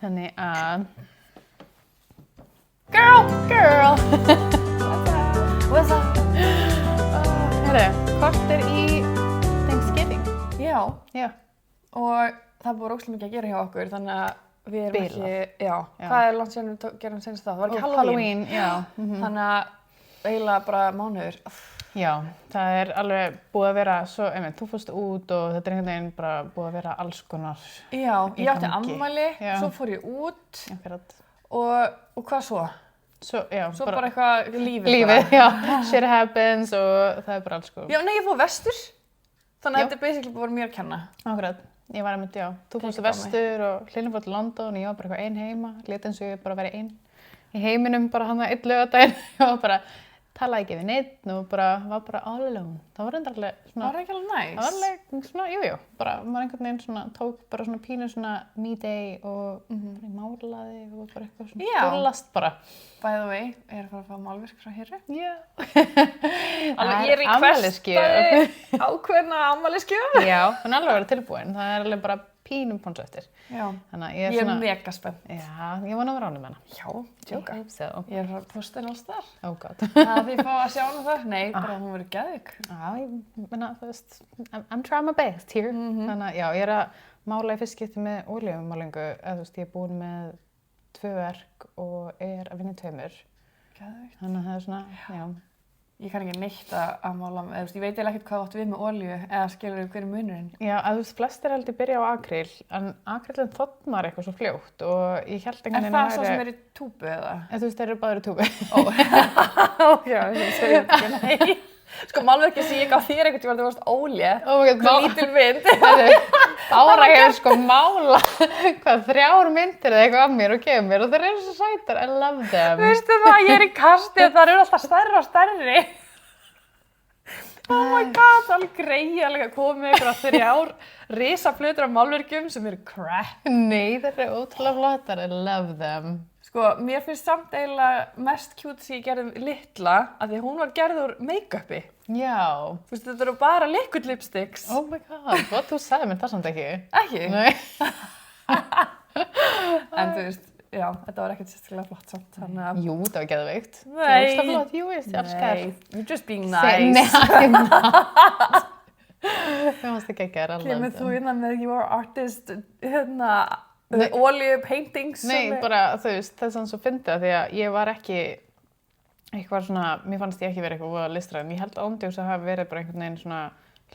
Þannig að Girl What's up? Korter í Thanksgiving. Já, Já. og það búið ógeðslega mikið að gera hjá okkur, þannig að við erum Bilað. ekki, já. Hvað er langt síðan við gerum senast það? Það var ekki Halloween, já. Þannig að eiginlega bara mánuður. Já, það er alveg búið að vera svo, þú fórst út og þetta er einhvern veginn bara búið að vera alls konar. Já, ég átti gangi. afmæli, Já. svo fór ég út Akkurat. og hvað svo? Svo, já, Svo bara eitthvað lífið. lífið, já. Shit happens og það er bara alls konar. Já, nei, ég fór vestur. Þannig Já. að þetta er basically bara mér að kenna. Akkurat. Ég var einmitt, já. Þú fórst Tekið á mig. vestur og Hlynur fór til London og ég var bara eitthvað ein heima. Lét eins og ég bara verið ein í heiminum bara hann að einn laugardaginn. Ég var bara, talaði ekki við neitt og bara, var bara all alone. Það var reyndar alveg svona, Það var ekki alveg næs. það var alveg svona, jú, bara maður einhvern veginn svona, tók bara svona pínu svona me day og bara ég málaði og bara eitthvað svona Já. dúllast bara. By the way, ég er að fara að fá málverk frá Hyrru. Já. Alveg, ég requestaði ákveðna afmælisgjöf. Já, hún er alveg verið tilbúin. Það er alveg bara pínum pónsu eftir. Já, Þannig að ég er svona, mega spennt. já, ég vona að vera ánum með hana. Já, djóka. I hope so. Ég er að posta henni alls þar. Oh god. Það þið fá að sjá hana það? Nei, bara hún verið geðvik. Já, ég meina, þú veist, I'm trying my best here. Þannig að, já, ég er að mála í fyrst skipti með olíumálingu. Eða, þú veist, ég er búin með 2 verk og er að vinna í 2. Geðvik. Þannig að það er svona, já. Ég kann ekki neitt að mála, eða þú veist, ég veit eiginlega ekkert hvað áttu við með olíu eða skilur hver er munurinn. Já, að þú veist, flestir heldur byrja á akryl, en akrylinn þornar eitthvað svo fljótt og ég held Er einhvern það svo sem er í túbu eða? Þú veist, þeir eru báður í túbu. Já, ég segir ekki nei. Sko, málverkið sem ég gaf þér einhvern tímann, þú varst ólétt. Oh my god, Með lítil mynd. Bára hefur sko mála hvað 3 myndir eða eitthvað af mér og gefið mér og þeir eru svo sætar, I love them. Veistu það, ég er í kasti og það eru alltaf stærri og stærri. Oh my god, það er alveg greiðalega að koma með einhverja 3 risaflutur af málverkjum sem eru crap. Nei, þeir eru ótrúlega flottar, I love them. Sko, mér finnst samt eiginlega mest cute sem ég gerði litla af því að hún var gerð úr make-upi. Já. Þú veist, þetta eru bara liquid lipsticks. Oh my god, what þú sagði mér það samt ekki? Ekki? Nei. En þú veist, já, þetta var ekkert sérstaklega flott samt. Þannig að... Jú, það var geðveikt. Nei. Það var flott, jú, ég elskar. you're just being Nei, nice. I'm not. Það varst ekki að gera alveg. Kemur þú innan með your artist, Nei. olíu paintings? Nei, bara þú veist, það er svona svo fyndið því að ég var ekki eitthvað svona, mér fannst ég ekki verið eitthvað voða listræn. Ég held ándjóks að hafa verið bara einhvern veginn svona,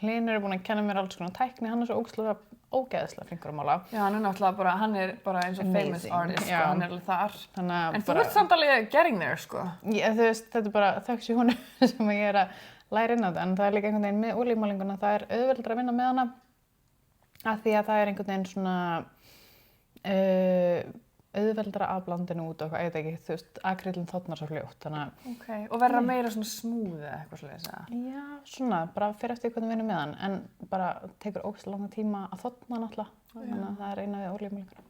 Hlynur er búinn að kenna mér alls konar tækni, hann er svo ógeðslega flinkur að mála. Já, hann er náttúrulega bara, hann er bara eins og famous Amazing, artist, já. sko, hann er alveg þar. Þannig að En þú ert samt alveg getting there, sko. Þú veist, þetta er bara þökks í honum sem ég er að læra inn á þetta, en það er líka einhvern veginn með olíumálinguna, það er auðveldara að vinna með hana af því að það er einhvern veginn svona auðveldara af blandinu út og eitthvað, ég veit ekki, þú veist, akryllinn þornar svo fljótt, þannig að Ok, og verða meira svona smooth eða eitthvað svoleiðis, eða? já, svona, bara fyrir eftir hvernig við vinnum með hann, en bara tekur ógeðslega langan tíma að þorna náttúrulega, þannig að það er eina við olíumálinguna.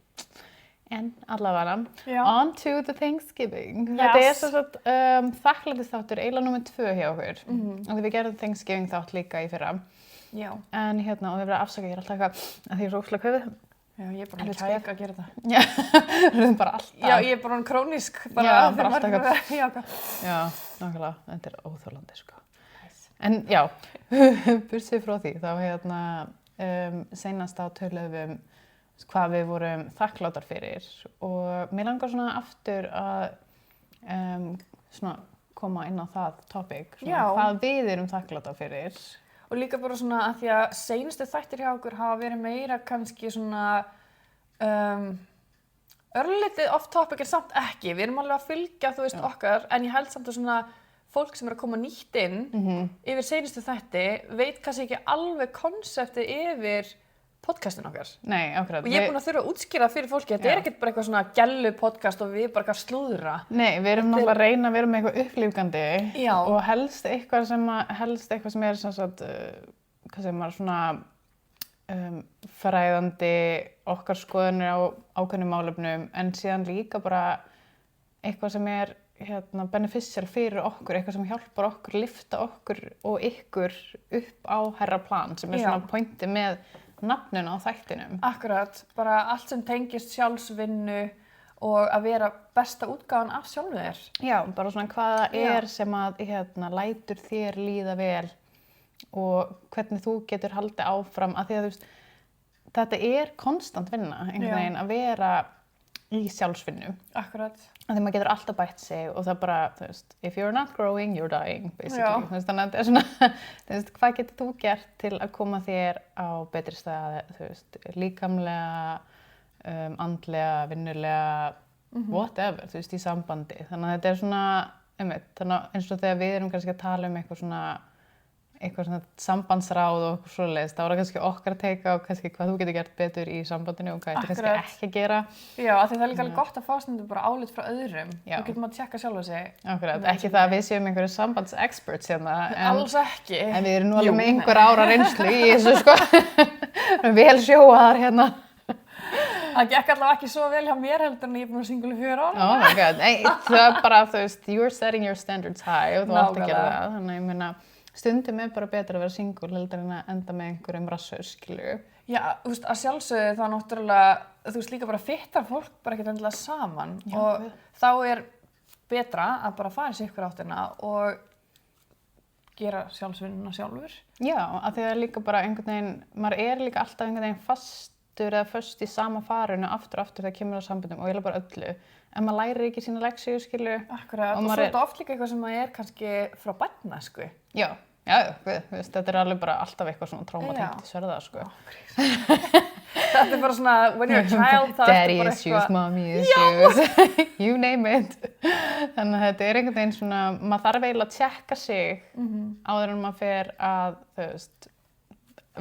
En allavega, Já. on to the Thanksgiving. Yes. Þetta er svo sagt þakklætisþáttur, eiginlega númer 2 hjá okkur. Og því við gerðum Thanksgiving þátt líka í fyrra. Já. En hérna, og við verðum að afsaka, ég er alltaf eitthvað, að því ég er svo ógeðslega köfið. Já, ég er bara Erfitt kæk að gera það. Já, við erum bara alltaf. Já, ég er bara krónísk. Já, bara alltaf eitthvað. Já, ok. Já, nákvæmlega, þetta er óþolandi, sko. En já, bursið frá því, þá hérna, seinast á töluðum hvað við vorum þakklátar fyrir og mér langar svona aftur að svona koma inn á það topic, svona Já. hvað við erum þakklátar fyrir. Og líka bara svona að því að seinustu þættir hjá okkur hafa verið meira kannski svona örlítið off topic en samt ekki. Við erum alveg að fylgja, þú veist, okkar, en ég held samt að svona fólk sem er að koma nýtt inn yfir seinustu þætti veit kannski ekki alveg konseptið yfir podcastin okkar. Nei, akkurat. Og ég er búin að þurfa að útskýra fyrir fólki, þetta er ekkert bara eitthvað svona gælu podcast og við bara eitthvað slúðra. Nei, við erum náttúrulega að reyna að vera með eitthvað upplífgandi Já. og helst eitthvað sem er sem sagt, hvað segir maður, svona fræðandi okkar skoðanir á ákveðnum málefnum en síðan líka bara eitthvað sem er beneficial fyrir okkur, eitthvað sem hjálpar okkur, lyfta okkur og ykkur upp á hærra plan sem er Já. svona pointið með nafnun á þættinum. Akkurat, bara allt sem tengist sjálfsvinnu og að vera besta útgáfan af sjálfu þér. Já, bara svona hvað það sem að lætur þér líða vel og hvernig þú getur haldið áfram af því að þú veist, þetta er konstant vinna, einhvern veginn að vera í sjálfsvinnu. Akkurat. Því maður getur alltaf bætt sig og það bara, þú veist, if you're not growing, you're dying, basically. Þú veist, þannig að þetta er svona, þú veist, hvað getur þú gert til að koma þér á betri staði, þú veist, líkamlega, andlega, vinnulega, whatever, þú veist, í sambandi. Þannig að þetta er svona, þannig að eins og þegar við erum kannski að tala um eitthvað svona sambandsráð og eitthvað svoleiðis, þá er það kannski okkar að teika á kannski hvað þú getur gert betur í sambandinu og hvað þetta kannski ekki að gera. Já, af því það er líka alveg gott að fá stundum bara álit frá öðrum. Þá getur maður að tjekka sjálfa sig. Akkurat, ekki það að við séum einhverju sambandsexperts hérna. Alls ekki. En við erum nú alveg með einhver ára reynslu í þessu, sko. Vel sjóaðar hérna. Það gekk allavega ekki svo vel hjá mér heldur en ég er búin að single í 4 ára. Oh my god, nei, það er bara, þú veist, you're setting your standards high og þú átt að gera það. Þannig að ég meina, stundum er bara betra að vera single heldur en að enda með einhverjum rasshaus, skilju. Já, þú veist, að sjálfsögðu þá náttúrulega, þú veist, líka bara fittar fólk bara ekkert endilega saman. Já, og þá er betra að bara fara í sikkur áttina og gera sjálfsvinnuna sjálfur. Já, af því það er líka bara einhvern veginn, maður er líka alltaf einhvern veginn fastur eða föst í sama farinu aftur þegar kemur á sambundum og ég bara öllu. En maður lærir ekki sína leksíu, skilju. Akkurat, og svo er þetta oft líka eitthvað sem maður er kannski frá barnæsku. Já, þú veist, þetta er alveg bara alltaf eitthvað svona trámatengt í sverða, sko. Þetta er bara svona, when you're a child, það er bara eitthvað... Daddy issues, mommy issues, you name it. Þannig að þetta er einhvern veginn svona, maður þarf eiginlega að tjekka sig áður en maður fer að, þú veist,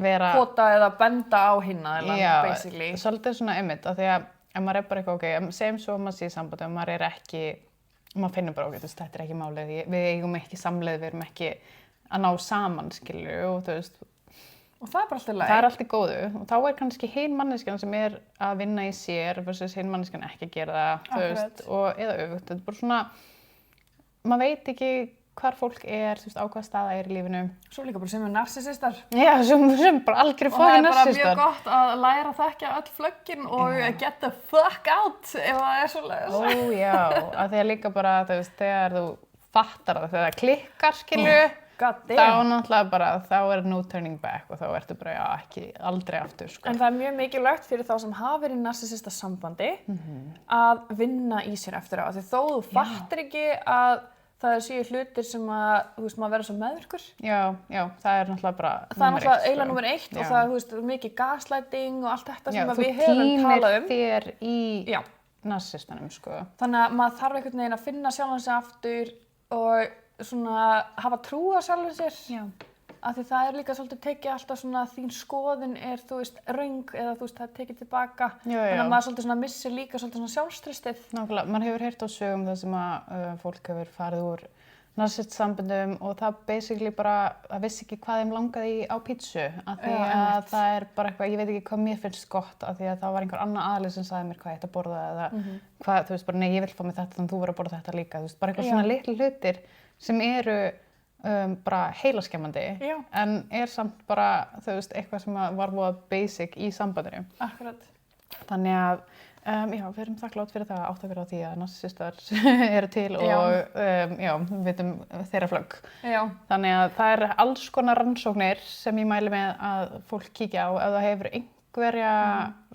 vera... Kvota eða benda á hinna, basically. Já, svolítið svona einmitt, af því að ef maður er bara eitthvað, ok, segjum svo maður sé í sambandi og maður er ekki, maður finnur bara, ok, þú veist, þetta er ekki málið, við eigum ekki samleið, við erum ekki að ná saman, skilju, og þú veist. Og það er bara alltaf læg. Það er alltaf góðu og þá er kannski hin manneskjan sem er að vinna í sér versus hin manneskjan ekki að gera það, þú veist, og eða öfugt. Þetta er bara svona, maður veit ekki hvar fólk er, þú veist, á hvað staða er í lífinu. Svo líka bara sem er narsisistar. Já, sem bara algjörðu fókin narsistar. Og það er bara mjög gott að læra að þekkja öll flöggin og get the fuck out ef það er svoleiðis. Ó já, að því að líka bara, þú veist, þegar þú fattar það, þegar það klikkar, skilju, þá náttúrulega bara, þá er no turning back og þá ertu bara, já, ekki, aldrei aftur, sko. En það er mjög mikilvægt fyrir þá sem hafa verið í narsisista sambandi að vinna í sér eftir á. Því þó þú fattir ekki að það séu hlutir sem að, þú veist, maður verður svo meðvirkur. Já, það er náttúrulega bara það er náttúrulega eiginlega númer 1 og það er, þú veist, mikið gaslighting og allt þetta sem við höfum talað um. Þú týnir þér í narsistanum, sko. Þannig að maður þarf einhvern veginn að finna sjálfan sig aftur og svona hafa trú á sjálfan sér. Já. Af því það er líka svolítið tekið alltaf svona þín skoðun er, þú veist, röng eða þú veist, það er tekið tilbaka. Já. Þannig að maður svolítið svona missir líka svolítið svona sjálfstraustið. Nákvæmlega, maður hefur heyrt á sögum það sem að fólk hefur farið úr narsistsamböndum og það basically bara, það vissi ekki hvað þeim langaði í á pítsu. Af því að það er bara eitthvað, ég veit ekki hvað mér finnst gott af því að það var einhver annar aðili sem sagði mér hvað ég ætti að borða eða hvað, þú veist, bara nei, ég vil fá mér þetta þannig þú verður að borða þetta líka, þú veist, bara eitthvað svona litlu hlutir sem eru bara heilaskemmandi en er samt bara, þú veist, eitthvað sem var voða basic í sambandinu. Akkurat. Þannig að, já, við erum þakklátt fyrir það átt að vera á því að narsistar eru til og, við veitum þeirra flögg. Já. Þannig að það er alls konar rannsóknir sem ég mæli með að fólk kíkja á ef það hefur einhverja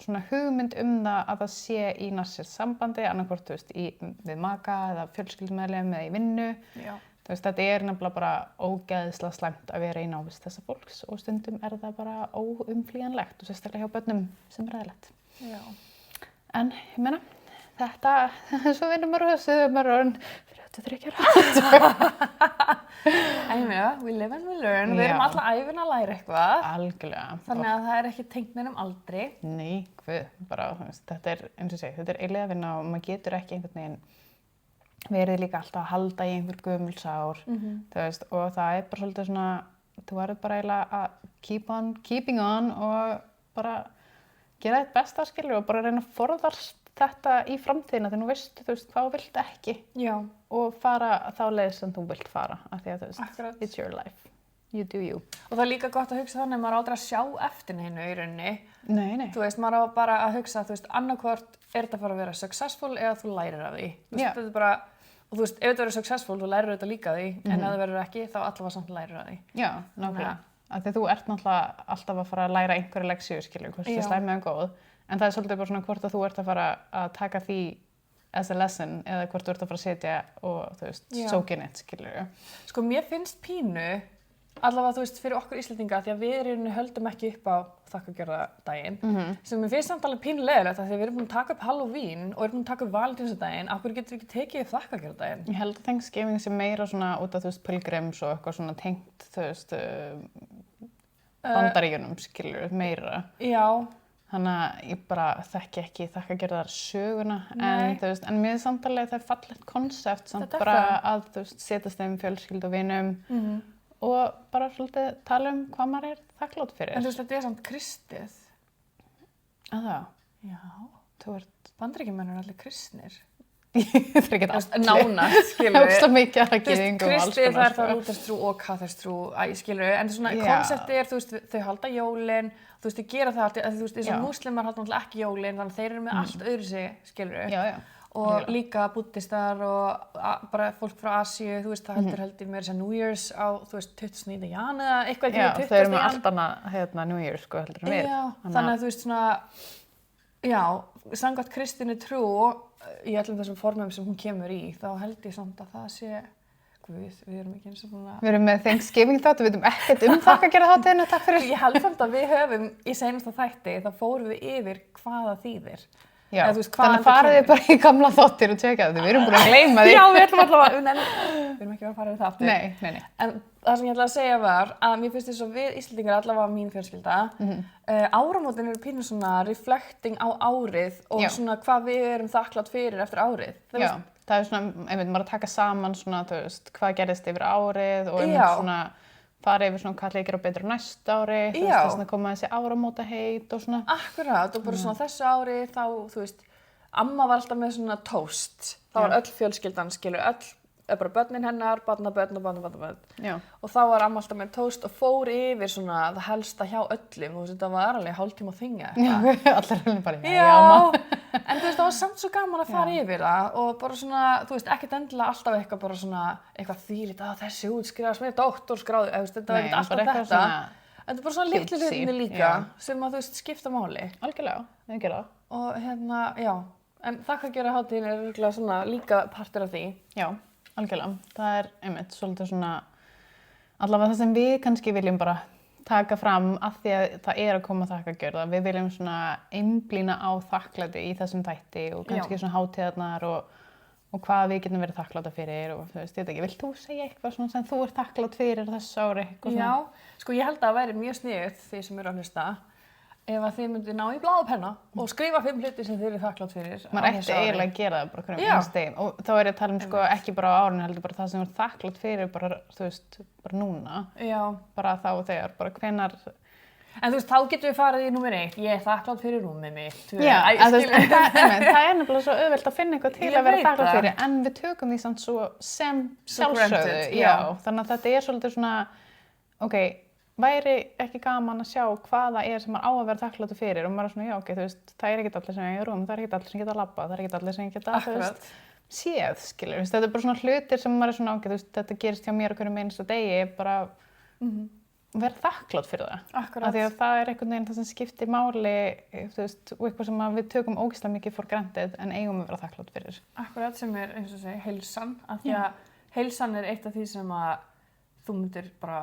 svona hugmynd það að það sé í narsist sambandi, annarkvort, þú veist, við maka eða fjölskyldumeðlim eða í vinnu. Já. Þú veist, þetta er nefnilega bara ógeðslega slæmt að vera í návist þessa fólks og stundum er það bara óumflýjanlegt og sérstaklega hjá börnum sem er ræðilegt. Já. En ég meina, þetta, svo vinnum maður og þessu maður orðin 33 ára. En ég meina, we live and we learn. Við erum alla ævina að læra eitthvað. Algjörlega. Þannig að það er ekki tengt neinum aldri. Nei, bara, þú veist, þetta er, eins og segi, þetta er eiginlega vinna og maður getur ekki einhvern veginn verið líka alltaf að halda í einhver gömul sár, þú veist, og það er bara svolítið svona, þú verður bara eiginlega að keeping on og bara gera þitt besta, skilur, og bara reyna að forðast þetta í framtíðina þegar þú veist, þú veist, hvað þú vilt ekki. Já. Og fara þá leið sem þú vilt fara, af því að þú veist, it's your life. you do you. Og það líka gott að hugsa þannig að maður á aldrei að sjá eftir neinu í rauninni. Nei. Þú veist, maður á bara að hugsa, þú veist, annarkvort er þetta fara að vera successful eða þú lærir af því. Þú veist, þetta er bara, og þú veist, ef þetta verður successful, þú lærir þetta líka af því, en ef það verður ekki, þá allavega samt lærir af því. Já, nákvæmlega. Af því þú ert náttúrulega alltaf að fara að læra einhverju leksíu, skilur, hvort það slæmi eða góð, en það er svolítið bara svona hvort að þú ert að fara að taka því as a lesson eða hvort þú ert að fara að setja og, þú veist, soak in it, skilur. Sko, mér finnst pínu, allavega, þú veist, fyrir okkur Íslendinga, því að við höldum ekki upp á þakkargjörðardaginn, sem mér finnst samt alveg pínulegilegt, af því að við erum búin að taka upp Halloween og erum búin að taka upp Valentínusardaginn, af hverju getum við ekki tekið upp þakkargjörðardaginn? Ég held að Thanksgiving sé meira svona út af, þú veist, pilgrims og eitthvað svona tengt, þú veist, Bandaríkjunum, skilur, meira. Já. Þannig að ég bara þekki ekki þakkargjörðar söguna, en þú veist, en mér er samt alveg það er fallegt konsept samt bara að, þú veist, setjast þeim fjölskyldu og vinum og bara svolítið tala hvað maður er þakklátt fyrir. En þú veist, þetta er samt kristið. Að það? Já. Þú ert... Bandaríkjamenn eru allir kristnir. Það er ekki allir. Nánast, skilur við. Það er mikið að gyðingum og alls konar. Kristið það er það lúterstrú og kaþólsktrú, skilur við. En svona konseptið er, þú veist, þau halda jólin, þú veist, þau gera það alltaf, þú veist, eins og múslimar halda náttúrulega ekki jólin, þannig að þeir eru með allt öðru sig, skilur við. Já. Og líka buddistar og bara fólk frá Asíu, þú veist, það heldur meira sem New Year's á, þú veist, 29. jan eða eitthvað ekki 20. jan. Já, þau eru með allt annað New Year's, sko, heldur en við. Já, þannig að þú veist svona, já, samkvæmt kristinni trú í öllum þessum formum sem hún kemur í, þá held ég samt að það sé, við erum ekki eins og búin að... Við erum með Thanksgiving þátt, við veitum ekkert þakkargjörðarhátíðina, takk fyrir. Ég held samt að við höfum í seinasta þætti, þá fórum við yfir hvað það þýðir. Já, þannig að farið þið bara í gamla þáttir og tjekka þetta, við erum búin að gleyma því. Já, við ætlum allavega, við erum ekki að fara yfir það aftur. Nei. En það sem ég ætlaði að segja var að mér finnst þess að við Íslendingar, allavega mín fjölskylda, áramótin eru pínu svona reflecting á árið og svona hvað við erum þakklátt fyrir eftir árið. Já, það er svona, einmitt maður að taka saman svona, þú veist, hvað gerðist yfir árið og einmitt svona fara yfir svona hvað leikir á betur næsta ári, þú veist, þess að koma þessi áramótaheit og svona. Akkurát, og bara svona þessu ári þá, þú veist, amma var alltaf með svona toast. Það var öll fjölskyldan, skilur, bara börnin hennar, barnabörn og barnabörn. Já. Og þá var amma alltaf með toast og fór yfir svona það helsta hjá öllum, þú veist, þetta var alveg hálftíma að þingja. Já, allir henni bara, já, amma. En þú veist, það var samt svo gaman að fara yfir það og bara svona, þú veist, ekkert endilega alltaf eitthvað bara svona, eitthvað þvílít að þessi útskriðast með doktorsgráðu, þú veist, þetta var ekkert alltaf þetta. En þetta er bara svona litlu hlutinni líka sem að, þú veist, skipta máli. Algjörlega, við gera það. Og hérna, já, en þakkargjörðarhátíðin er örugglega svona líka partur af því. Já, algjörlega. Það er einmitt svolítið svona, allavega það sem við kannski viljum bara taka fram af því að það er að koma þakkargjörða. Við viljum svona einblína á þakklæti í þessum þætti og kannski svona hátíðarnar og hvað við getum verið þakkláta fyrir og þú veist, ég veit ekki, vilt þú segja eitthvað svona sem þú ert þakklátt fyrir þessu ári? Já, sko ég held að það væri mjög sniðugt því sem eru að hlusta ef að þið myndu ná í blað og penna og skrifa 5 hluti sem þið eru þakklátt fyrir. Maður ætti eiginlega að gera það bara hverjum einstegi og þá er ég að tala sko ekki bara á árinu heldur bara það sem er þakklátt fyrir bara, þú veist, bara núna. Já. Bara þá og þegar, bara hvenar. En þú veist, þá getum við farið í númer 1, ég er þakklátt fyrir rúmið mitt. Já, það er nefnilega svo auðvelt að finna eitthvað til að vera þakklátt fyrir en við tökum því samt svo sem sjálfsögðu. Já, þannig að þetta er svolítið svona, væri ekki gaman að sjá hvað það er sem maður á að vera þakkláttur fyrir og maður er svona, já, þú veist, það er ekkert allir sem eiga rúm, það er ekkert allir sem geta labbað, það er ekkert allir sem geta, þú veist, séð, skilur, þetta er bara svona hlutir sem maður er svona, þú veist, þetta gerist hjá mér okkur einsta degi, bara vera þakklátt fyrir það. Akkurat. Af því að það er einhvern veginn það sem skiptir máli, þú veist, og eitthvað sem við tökum ógeðslega mikið for granted en eigum að vera þakklátt fyrir. Akkurat, sem er, eins og segja, heilsan, af því að heilsan er eitt af því sem að þú myndir bara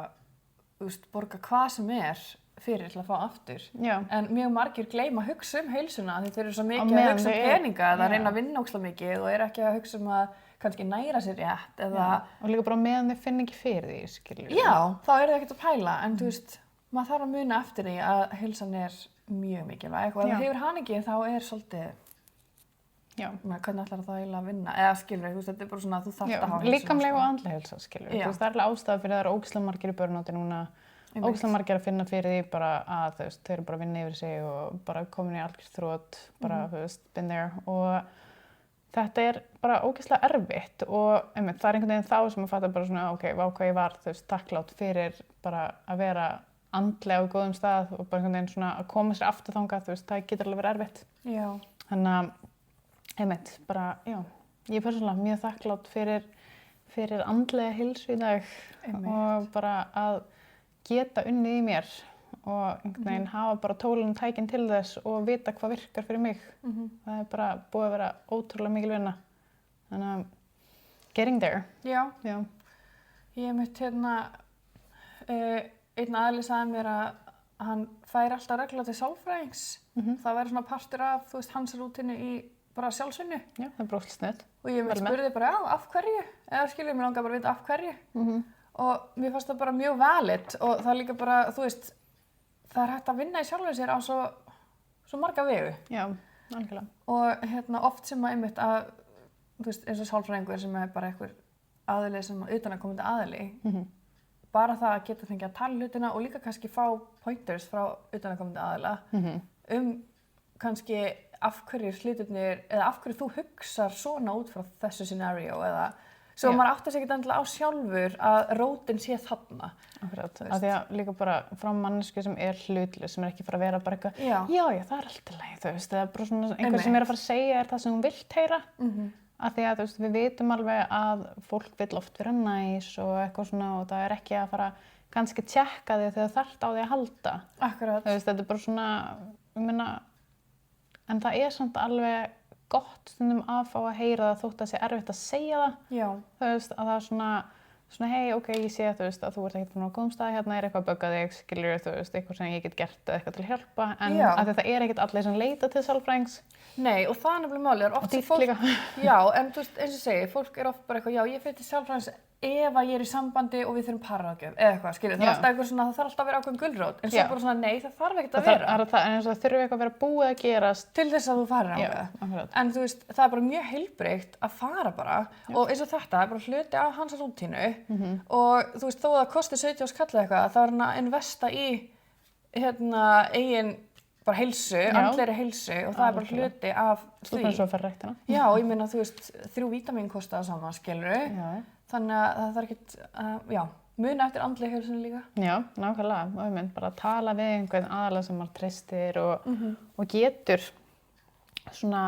borga hvað sem er fyrir til að fá aftur. Já. En mjög margir gleyma að hugsa heilsuna því þeir eru svo mikið að hugsa peninga eða reyna að vinna ógeðslega mikið og eru ekki að hugsa að kannski næra sér rétt eða... Og líka bara meðan þeir finna ekki fyrir því, skilur. Já, þá eru þau ekkert að pæla en þú veist, maður þarf að muna eftir því að heilsan er mjög mikilvæg og ef það hefur hann ekki þá er svolítið hvernig ætlar það eiginlega að vinna eða skilur, þú veist, þetta er bara svona að þú þarft að hafa líkamlega og andlega heilsa, skilur. Þú veist, það er alveg ástæða fyrir það eru ógeðslega margir í burnout núna, ógeðslega margir að finna fyrir því bara að þú veist, þau eru bara að vinna yfir sig og bara komin í algjört þrot, bara þú veist, been there og þetta bara ógeðslega erfitt og einmitt, það einhvern veginn þá sem að fatta bara svona, ok, hvað ég var, þakklátt fyrir bara að vera andlega á góðum stað og bara einhvern veginn svona að koma sér aftur þangað, það getur alveg verið erfitt. Já. Þannig að, einmitt, bara, já, ég persónulega mjög þakklátt fyrir andlega heilsu í dag og bara að geta unnið í mér og einhvern veginn hafa bara tólin og tækin til þess og vita hvað virkar fyrir mig. Það bara búið að vera ótrúlega mikil vinna. Þannig að getting there. Já. Já. Ég mitt einn aðili sagði mér að hann fær alltaf reglulega til sálfræðings. Það væri svona partur af hans rútínu í bara sjálfsvinnu. Já, það bara sniðugt. Og ég spurði bara, af hverju? Eða skilur, mér langar bara að vita af hverju. Og mér fannst það bara mjög valid og það líka bara, það hægt að vinna í sjálfu sér á svo marga vegu. Já, algjörlega. Og oft sem að einmitt að, eins og sálfræðingur sem bara einhver aðili sem utanaðkomandi aðili, bara það að geta fengið að tala hlutina og líka kannski fá pointers frá utanaðkomandi aðila kannski af hverju hlutirnir, eða af hverju þú hugsar svona út frá þessu scenario eða svo maður áttar sig ekkert endilega á sjálfur að rótin sé þarna. Akkurat, af því að líka bara frá manneski sem hlutlaus, sem ekki fara að vera bara eitthvað, já, það allt í lagi, eða bara svona einhver sem að fara að segja það sem hún vilt heyra, af því að við vitum alveg að fólk vill oft vera næs og eitthvað svona og það ekki að fara kannski tjekka þig þegar þarft á því að halda. Akkurat. Þetta bara svona, en það samt alveg gott stundum að fá að heyra það þótt að sé erfitt að segja það. Já. Að það svona hei, ok, ég sé að þú ert ekkert frá góðum stað, hérna eitthvað að bögga þig, skilur eitthvað sem ég get gert eða eitthvað til að hjálpa, en að þetta ekkert allir sem leita til sálfræðings. Nei, og það nefnilega málið oft og dýrt líka. Já, en eins og segi, fólk oft bara eitthvað, já, ég fer til sálfræðings ef að ég í sambandi og við þurfum parráðgjöf eða eitthvað, skilur, það alltaf eitthvað svona, það þarf alltaf að vera ákveðin gulrót, en svo bara svona, nei, það þarf ekkert að vera. En eins og það þurfi eitthvað að vera búið að gerast. Til þess að þú farir á það. En það bara mjög heilbrigt að fara bara og eins og þetta bara hluti af hans rútínu og þó að það kosti 70 kall eitthvað, þá hann að investa í eigin bara heilsu, andlegri heilsu og það bara hluti af því. Þú fyrir svo að fara ræktina. Já, og ég meina, 3 vítamín kosta það saman, skilurðu. Þannig að það þarf ekkert, muna eftir andlega heilsunni líka. Já, nákvæmlega. Og ég mynd bara að tala við einhvern aðalega sem maður treystir og getur svona,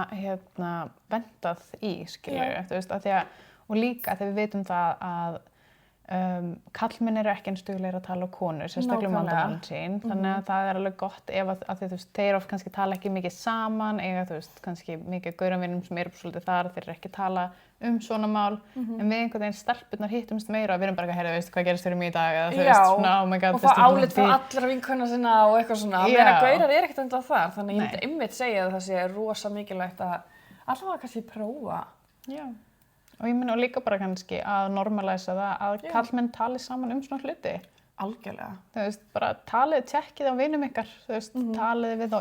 vendað í, skilurðu, af því að, og líka þegar við vitum það að kallmenn eru ekki eins duglegir að tala á konur, sérstaklega vandamálin sín, þannig að það alveg gott ef að þeir oft kannski tala ekki mikið saman, eiga kannski mikið gauranvinum sem eru svolítið þar, þeir eru ekki tala svona mál, en við einhvern veginn stelpurnar hittumst meira og við erum bara að heyra, hvað gerist fyrir mig í dag, eða svona, oh my god. Og fá álit frá allra vinkona sinna og eitthvað svona, að vera gaurar ekkert enda þar, þannig ég myndi einmitt segja að það sé rosa mikilvægt að allavega kannski prófa. Já. Og ég meina líka bara kannski að normalæsa það að kallmenn tali saman svona hluti. Algjörlega. Bara tjekkið á vinum ykkar, talið við þá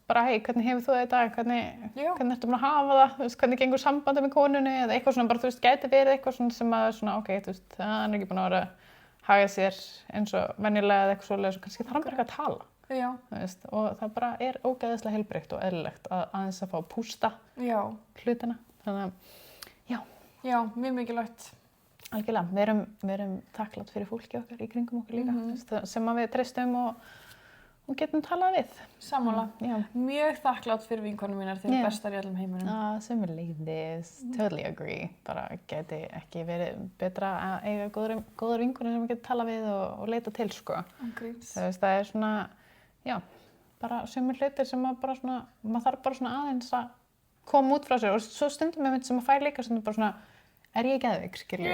bara hei, hvernig hefur þú það í dag, hvernig ertu búin að hafa það, hvernig gengur sambandi með konunni eða eitthvað svona, bara gæti verið eitthvað svona sem að svona, ok, það ekki búin að vera að haga sér eins og venjulega eða eitthvað svoleiðis og kannski þarf hann bara ekki að tala. Já. Og það bara ógeðslega heilbrigt og eðlilegt að aðeins að fá að pústa hlutina. Þannig að Já, mjög mikilvægt. Algjörlega, við erum þakklátt fyrir fólki okkar í kringum okkur líka, sem að við treystum og getum talað við. Sammála. Mjög þakklátt fyrir vinkonum mínar, þeir eru bestar í öllum heiminum. Sömuleiðis, totally agree. Bara geti ekki verið betra að eiga góðar vinkonur sem við getum talað við og leita til, sko. Það er svona, bara sömur hlutir sem maður þarf bara svona aðeins að koma út frá sér og svo stundum sem að fær líka stundum bara svona, ég geðveik, skilur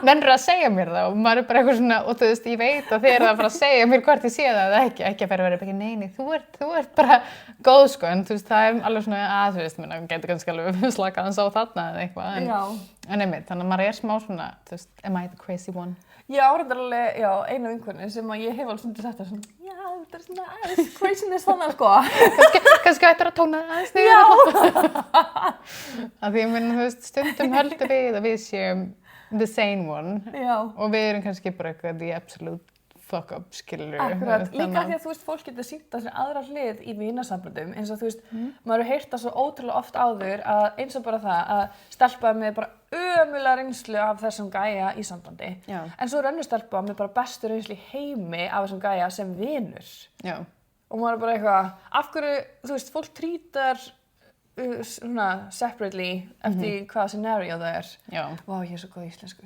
Nennir að segja mér það og maður bara eitthvað svona, og ég veit að þið eru að fara að segja mér hvort ég sé það eða ekki að vera ekki, nei, þú ert bara góð, sko, en það er alveg svona, minna, getur kannski alveg slakað hans á þarna eða eitthvað, en einmitt, þannig að maður er smá svona, am I the crazy one? Já, áreiðanlega, eina vinkonin sem að ég hef alveg stundum sagt svona, þetta er svona aðeins craziness þannig, sko. Kannski ættir að tóna aðeins niður. Já. Af því ég meina, stundum höldum við að við séum the sane one. Já. Og við erum kannski bara eitthvað the absolute fuck up, skilur. Akkurat, líka því að þú veist, fólk getur sýnt að þessi aðra hlið í vinasamböndum, eins og þú veist, maður hefur heyrt það svo ótrúlega oft áður að eins og bara það að stelpa með bara ömulega reynslu af þessum gæja í sambandi. Já. En svo er önnur stelpa með bara bestu reynslu í heimi af þessum gæja sem vinur. Já. Og maður er bara eitthvað, af hverju, þú veist, fólk trítar svona separately eftir hvaða scenario það er. Já. Vá, ég er svo góð í íslensku.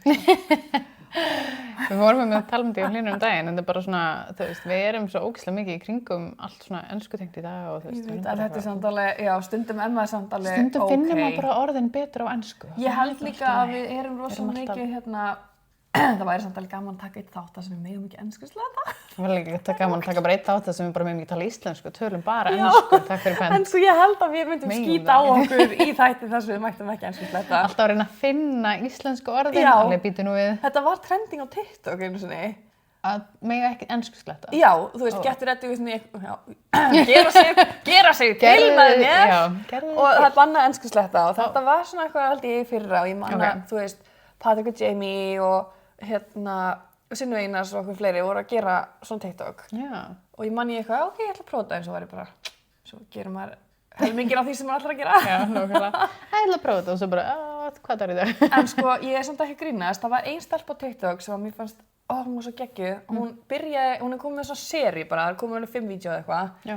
Við vorum með tala um því á hlýnum daginn, en þetta er bara svona, þú veist, við erum svo ógeðslega mikið í kringum allt svona enskutengt í dag og þú veist. Ég veit að þetta er samt alveg, já, stundum maður samt alveg Stundum finnum maður bara orðin betur á ensku. Ég held líka að við erum rosalega mikið hérna, það væri samt alveg gaman að taka eitt þátt sem við megum ekki enskuslega. Það var líka gaman að taka bara eitt þátt sem við bara megum ekki tala íslensku, tölum bara ensku, takk fyrir pent. En svo ég held að við myndum skýta á okkur í þætti þess að við mættum ekki enskuslega. Alltaf að reyna að finna íslensku orðin, alveg býtu nú við. Þetta var trending á TikTok einu sinni. Að mega ekki enskusletta. Já, þú veist, get ready with me, gera sig til með mér og það er bannað enskusletta og þetta var svona eitthvað held ég í fyrra og ég man að, þú veist, Patrik og Jamie og hérna Sinnu Einars og okkur fleiri voru að gera svona TikTok. Já. Og ég man ég eitthvað, ok, ég ætla að prófa það eins og var ég bara, svo gerir maður helmingin á því sem maður ætlar að gera. Já, nákvæmlega. Ég ætla að prófa þetta og svo bara, hvað er þetta? En sko, ég er samt ekki að grínast, það var ein stelpa á TikTok sem að mér fannst, hún var svo geggjuð. Hún er komið með svona seri bara, það er komið með 5 vídeó eða eitthvað. Já.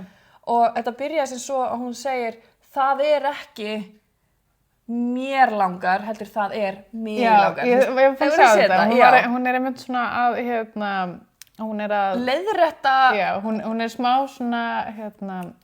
Og þetta byrjaði sem svo að hún segir, það er ekki mér langar, heldur það er mig langar. Já, ég fann sjá þetta. Hún er einmitt svona að, hún er að leiðrétta. Já, hún er smá svona,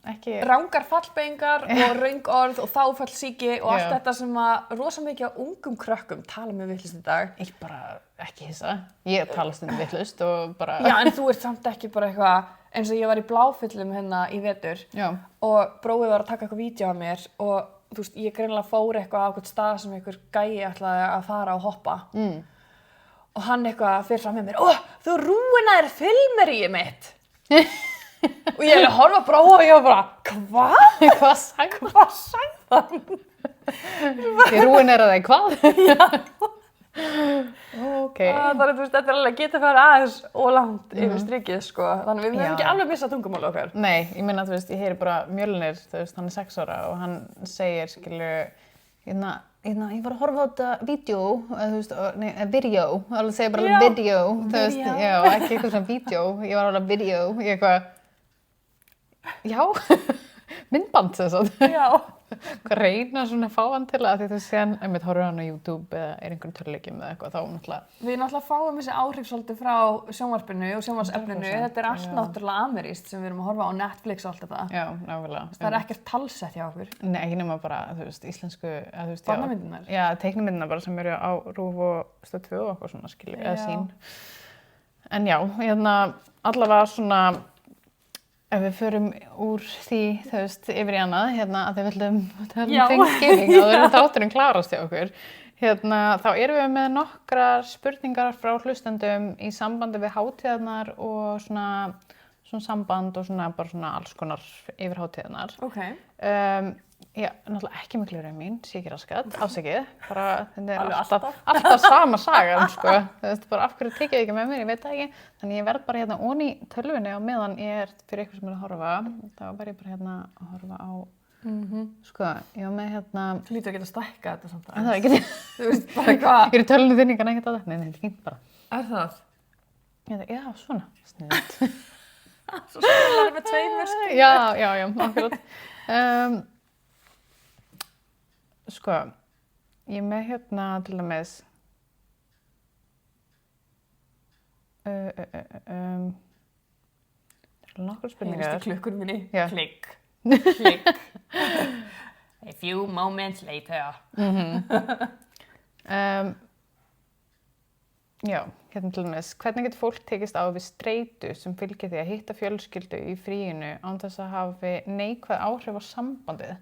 ekki rangar fallbeyingar og röng orð og þáfallsýki og allt þetta sem að rosa mikið á ungum krökkum tala með vitlaust í dag. Ég bara ekki hissa. Ég tala stundum vitlaust og bara Já, en þú ert samt ekki bara eitthvað eins og ég var í Bláfyllum hérna í vetur. Já. Og bróið var að taka eitthvað vídeo af mér og þú veist, ég greinilega fór eitthvað á eitthvað stað sem einhver gæi ætlaði að fara og hoppa. Og hann eitthvað fyrir fram með mér, þú rúinaðir filmeríið mitt. Og ég hefði horfa bara og ég var bara, hvað? Hvað sagði hann? Ég rúinaði það hvað? Já. Okay. Þannig að þú veist, þetta er alveg getur farið aðeins og langt yfir strikið, sko. Þannig að við mögum ekki alveg missa tungumáli okkar. Nei, ég meina, þú veist, ég heyri bara Mjölnir, þú veist, hann er 6 ára og hann segir, skilur, ég var að horfa á þetta vídeo, þú veist, video, það segir bara video, þú veist, já, ekki eitthvað svona vídeo, ég var að horfa á video, ég eitthvað, já, myndband, þess að. Já. Hvað reyna svona að fá hann til að því þú sé hann, einmitt horfir hann á YouTube eða er einhverjum töluleikjum eða eitthvað, þá náttúrulega. Við náttúrulega fáum þessi áhrif svolítið frá sjónvarpinu og sjónvarsefninu, þetta er allt náttúrulega amerískt sem við erum að horfa á Netflix og allt þetta. Já, nákvæmlega. Það er ekkert talsett hjá okkur. Nei, ekki nema bara, þú veist, íslensku, eða þú veist, barnamyndirnar. Já, teiknimyndirnar bara sem eru á RÚV og Stöð 2 og eitthvað svona, skilju, eða sín. En já, allavega svona ef við förum úr því, þú veist, yfir í annað, að þið viljum Thanksgiving og það þátturinn klarast hjá okkur, þá erum við með nokkrar spurningar frá hlustendum í sambandi við hátíðarnar og svona samband og svona bara svona alls konar yfir hátíðarnar. Okay. Já, náttúrulega ekki miklu raun mín, sé ekki raskat, afsakið, bara þetta er alltaf sama sagan, sko, þú veist, bara af hverju tekið ekki með mér, ég veit það ekki, þannig ég verð bara onni í tölvunni á meðan ég er fyrir ykkur sem er að horfa, þá var ég bara að horfa á, sko, ég var með Þú lítur að geta stækkað þetta samt aðeins. Það er ekki, þú veist, bara hvað? Ég er í tölvunni þinni, kann ekki þetta, nei, þetta er fínt bara. Er það? Já, svona, sniðt. Svo stólar með 2 mörk. Já, akkurat. Sko, ég er með til dæmis það eru nokkur spurningar. Heyrstu klukkur minni? Já. Klikk. Klikk. A few moments later. Já, til dæmis, hvernig getur fólk tekist á við streitu sem fylgir því að hitta fjölskyldu í fríinu án þess að hafi neikvæð áhrif á sambandið?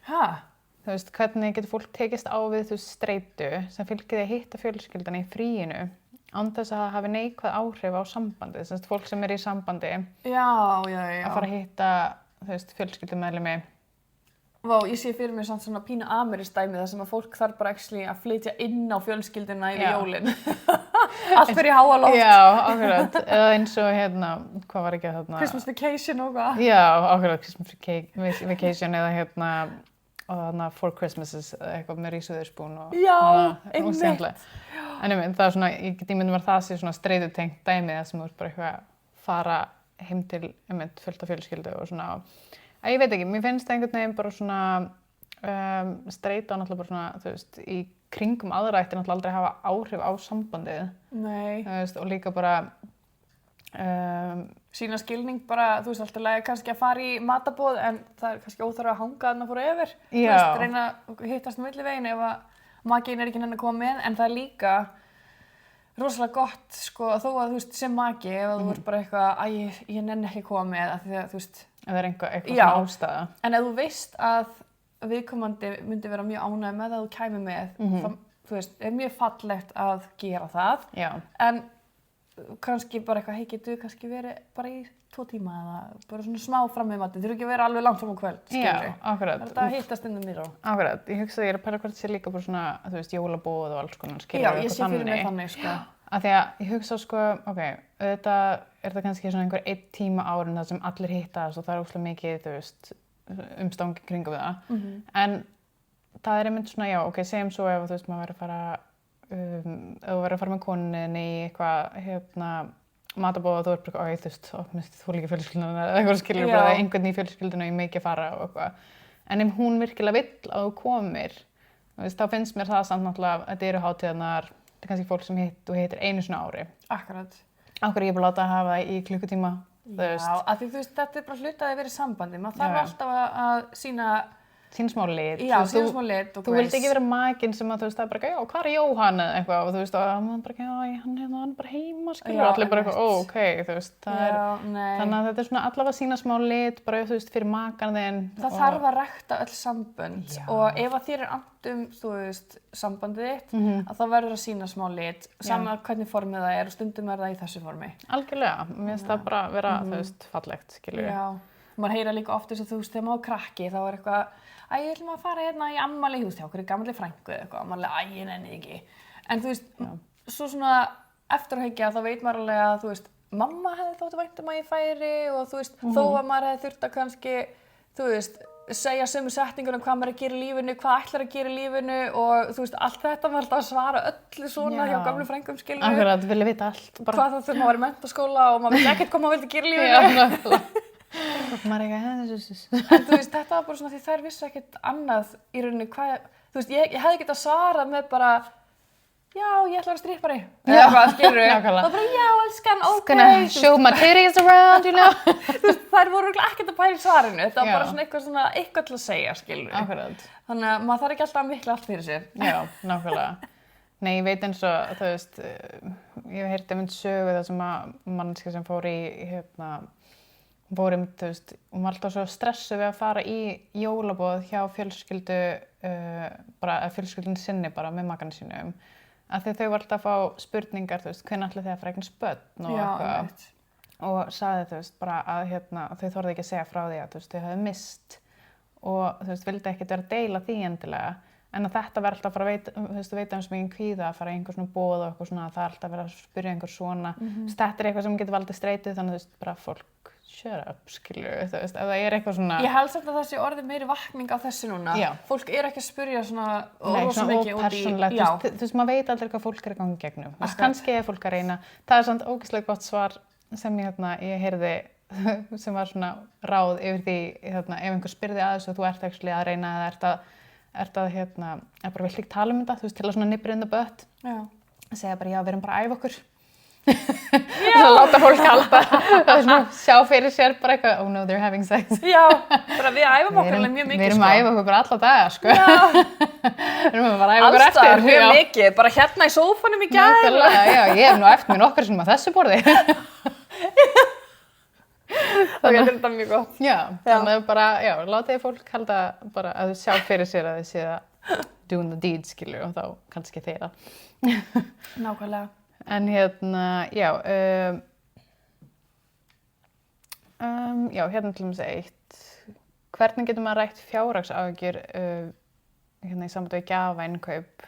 Hæ? Þú veist, hvernig getur fólk tekist á við streitu sem fylgir því að hitta fjölskylduna í fríinu án þess að það hafi neikvæð áhrif á sambandið, sem sagt fólk sem er í sambandi Já. að fara að hitta, þú veist, fjölskyldumeðlimi Vá, ég sé fyrir mér samt svona pínu amerískt dæmi þar sem að fólk þarf bara actually að flytja inn á fjölskylduna yfir jólin. Allt fyrir háa loft. Já, akkurat. Eða eins og hvað var ekki þarna? Christmas Vacation og hvað. Já, akkurat, Christmas Vacation eða og þarna Four Christmases, eitthvað með Reese Witherspoon og Já, einmitt. En það er svona, ég get ímyndum að það sé svona streitutengt dæmi þar sem þú ert bara eitthvað fara heim til fullt af fjölskyldu og svona. Ég veit ekki, mér finnst það einhvern veginn bara svona streita og náttúrulega bara svona, þú veist, í kringum aðra ætti náttúrulega aldrei hafa áhrif á sambandið. Nei. Þú veist, og líka bara sína skilning bara, þú veist, alltaf lægi kannski að fara í matarboð en það er kannski óþarf að hanga þarna fyrir yfir. Þú veist, reyna að hittast milliveginn ef að maginn er ekki nenni að koma með, en það er líka rosalega gott, sko, þó að þú veist, sem magi, ef þú ert bara eitthvað, ég nenni ekki að koma með, af því að, þú veist, ef það er eitthvað svona ástæða. En ef þú veist að viðkomandi myndi vera mjög ánægð með að þú kæmi með, þá, þú veist, er mjög fallegt að gera það. Já. En kannski bara eitthvað, getur kannski verið bara í 2 tíma eða bara svona smá fram með matinn. Þurfi ekki að vera alveg langt fram á kvöld, skilur. Já, akkurat. Þetta hittast inn í ró. Akkurat. Ég hugsa að ég er að pæla hvort það sé líka bara svona, þú veist, jólabóð og alls konar, skilur. Já, ég sé fyrir mig þannig, sko. Af því að ég hugsa, sko, auðvitað er það kannski svona einhver 1 tíma á árinu þar sem allir hittast og það er óslega mikið, þú veist, umstangi kringum það. En það er einmitt svona, segjum svo ef þú veist, maður verður að fara ef þú verður að fara með koninni í eitthvað matarboð og þú ert bara, þú veist, þú líka fjölskylduna eða eitthvað skilur bara einhvern í fjölskylduna og ég mikið fara og eitthvað. En ef hún virkilega vill að þú komir, þú veist, þá finnst mér það samt náttúrulega að þetta eru hátíðarnar, þetta er kannski fólk sem þú hittir einu svona ári. Akkurat. Af hverju ég bara láta að hafa það í klukkutíma, þú veist. Já, af því þú veist, þetta er bara hluti að vera í sambandi. Maður þarf alltaf að sína smá lit. Já, sína smá lit og þú vilt ekki vera maginn sem að þú veist, það er bara, hvað er Jóhann eða eitthvað og þú veist, og maður bara, hann er bara heima, skilur, og allir bara eitthvað, þú veist, það er, þannig að þetta er svona allavega sína smá lit, bara, þú veist, fyrir makann þinn. Það þarf að rækta öll sambönd og ef að þér er annt þú veist, sambandið þitt, að þá verður að sína smá lit, sama hvernig formið það er og stundum er það í þessu formi. Algjörlega, mér finnst það bara vera, þú veist, fallegt, skilur. Já, maður heyra líka oft þess að þú veist, þegar maður krakki, þá er eitthvað ég ætlum að fara hérna í ammali, þú veist, hjá okkur gamalli frænku eða eitthvað, maður alveg, ég nenni ekki. En þú veist, svo svona eftir að hyggja, þá veit maður alveg að, þú veist, mamma hefði þótt vænt að ég færi og þú veist, þó að maður hefði þurft að kannski, þú veist, segja sömu setningur hvað maður er að gera í lífinu, hvað ætlar að gera í lífinu og þú veist, allt þetta maður alltaf að svara öllu svona hjá gamlu frængum, skilur. Akkurat, vilja vita allt. Bara. Hvað það þurft maður var í menntaskóla og maður veit ekkert hvað maður vildi gera í lífinu. En þú veist, þetta var bara svona því þær vissu ekkert annað í rauninni hvað, þú veist, ég hefði getað svarað með bara já, ég ætla að vera strippari eða hvað, skilur við, þá bara já, elskan, ok show my titties around, you know. Þú veist, þær voru ekkert að pæla í svarinu, þetta var bara svona eitthvað til að segja, skilur við. Akkurat. Þannig að maður þarf ekki alltaf að mikla allt fyrir sér. Já, nákvæmlega. Nei, ég veit eins og, þú veist, ég heyrti einmitt sögu þar sem að manneskja sem fór í, þú veist, hún var alltaf svo stressuð við að fara í jólaboð hjá fjölskyldu, fjölskyldun sinni bara með makanum sínum. Af því þau var alltaf að fá spurningar, þú veist, hvenær ætlið þið að fara eignast börn og eitthvað. Og sagði, þú veist, bara að þau þorðu ekki að segja frá því að, þú veist, þau höfðu misst og, þú veist, vildi ekkert vera að deila því endilega. En að þetta verður alltaf að fara að veita svo mikið kvíða að fara í einhver svona boð og eitthvað svona, það er alltaf að vera að spyrja einhver svona. Þetta er eitthvað sem getur valdið streitu, þannig að, þú veist, bara fólk shut up, skilur, þú veist, ef það er eitthvað svona. Ég held samt að það sé orðið meiri vakning á þessu núna. Já. Fólk er ekki að spyrja svona rosa mikið út í. Ópersónulegt, þú veist, maður veit aldrei hvað fólk er að ganga í gegnum. Þú veist, kannski er fólk að reyna. Það er samt ógeðslega gott svar sem ég heyrði sem var svona ráð yfir því, ef einhver spyrði að þessu og þú ert actually að reyna eða ert að bara vill ekki tala um þetta, þú veist, til að svona nibber in the butt. Já. Segja bara, já, við erum bara að æfa okkur. Svo láta fólk halda og svona sjá fyrir sér bara eitthvað, oh no, they're having sex. Já, bara við æfum okkur alveg mjög mikið, sko. Við erum að æfa okkur bara alla daga, sko. Við erum bara að æfa okkur eftir. Allstað, mjög mikið, bara hérna í sófanum í gær. Já, ég hef nú eftir mér okkar sem að þessu borði. Það getur þetta mjög gott. Já, þannig að bara, látiði fólk halda bara að þau sjá fyrir sér að þau sé að doing the deed, skilur, og þá kannski þeirra. Nákvæmlega. En hérna til dæmis eitt, hvernig getur maður rætt fjárhagsáhyggjur hérna í sambandi við gjafainnköp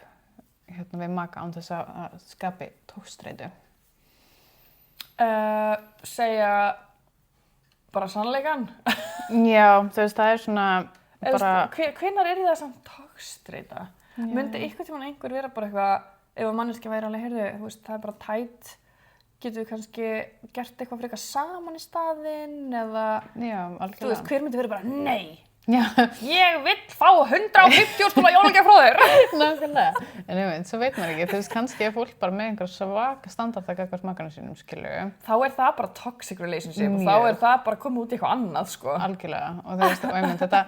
hérna við maka án þess að skapi togstreitu? Segja bara sannleikann. Já, þú veist, það svona bara... Hvenær það samt togstreita? Myndi einhvern tímann einhver vera bara eitthvað, ef að manneskja væri alveg, heyrðu, þú veist, það bara tætt, getum við kannski gert eitthvað frekar saman í staðinn eða, Já, algjörlega. Þú veist, hver myndi vera bara, nei, Já. Ég vill fá 150.000 jólagjöf frá þér. Nákvæmlega. En svo veit maður ekki, þú veist, kannski er fólk bara með einhver svaka standarda gagnvart makanum sínum, skilju. Þá er það bara toxic relationship og þá er það bara komið út í eitthvað annað, sko. Algjörlega. Og þú veist, og einmitt þetta,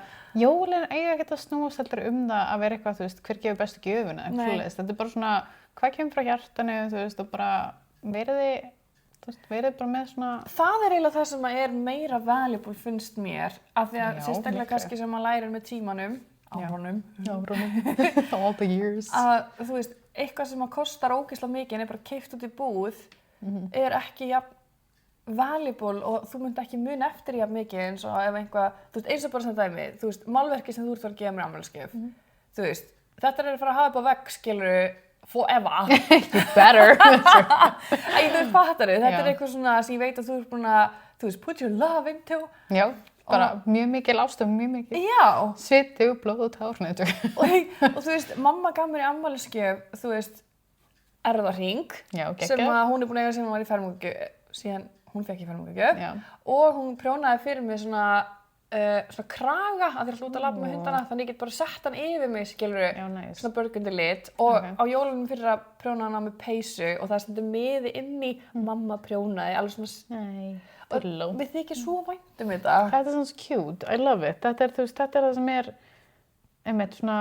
jólin eiga ekkert að snúast heldur það að vera eitthvað, þú veist, hver gefur bestu gjöfuna, eitthvað. Þetta er bara svona, hvað kemur frá hjartanu, þú veist, og bara verið bara með svona... Það er eiginlega það sem er meira valuable finnst mér, af því að sérstaklega kannski sem maður lærir með tímanum, árunum, all the years. Að þú veist, eitthvað sem kostar ógeðslega mikið en er bara keypt út í búð, er ekki jafn valuable og þú munt ekki muna eftir jafn mikið eins og ef einhvað, þú veist, eins og bara sem dæmi, þú veist, málverki sem þú ert að gefa mér afmælisgjöf, þú veist, þetta er að fara að hafa upp á vegg, skilurðu, forever. You better. Æ, þú fattar þau, þetta er eitthvað svona sem ég veit að þú ert búin að, þú veist, put your love into. Já, bara mjög mikil ástöfum, mjög mikil. Já. Sviti og blóð og tárnættu. og þú veist, mamma gaf mér í afmælisgjöf, þú veist, erfðarhring. Já, geggjað. Sem að hún er búin að eiga sem hún var í fermingagjöf, síðan hún fekk í fermingagjöf. Og hún prjónaði fyrir mig svona kraga að þér hlúta að labba með hundana þannig ég get bara sett hann yfir mig skilurðu svona burgundi lit og á jólunum fyrir að prjóna hana með peysu og það stendur miði inni mamma prjónaði alveg svona og við þykir svo vænt þetta. Þetta er svona cute, I love it. Þetta er, þú veist, þetta er það sem er einmitt svona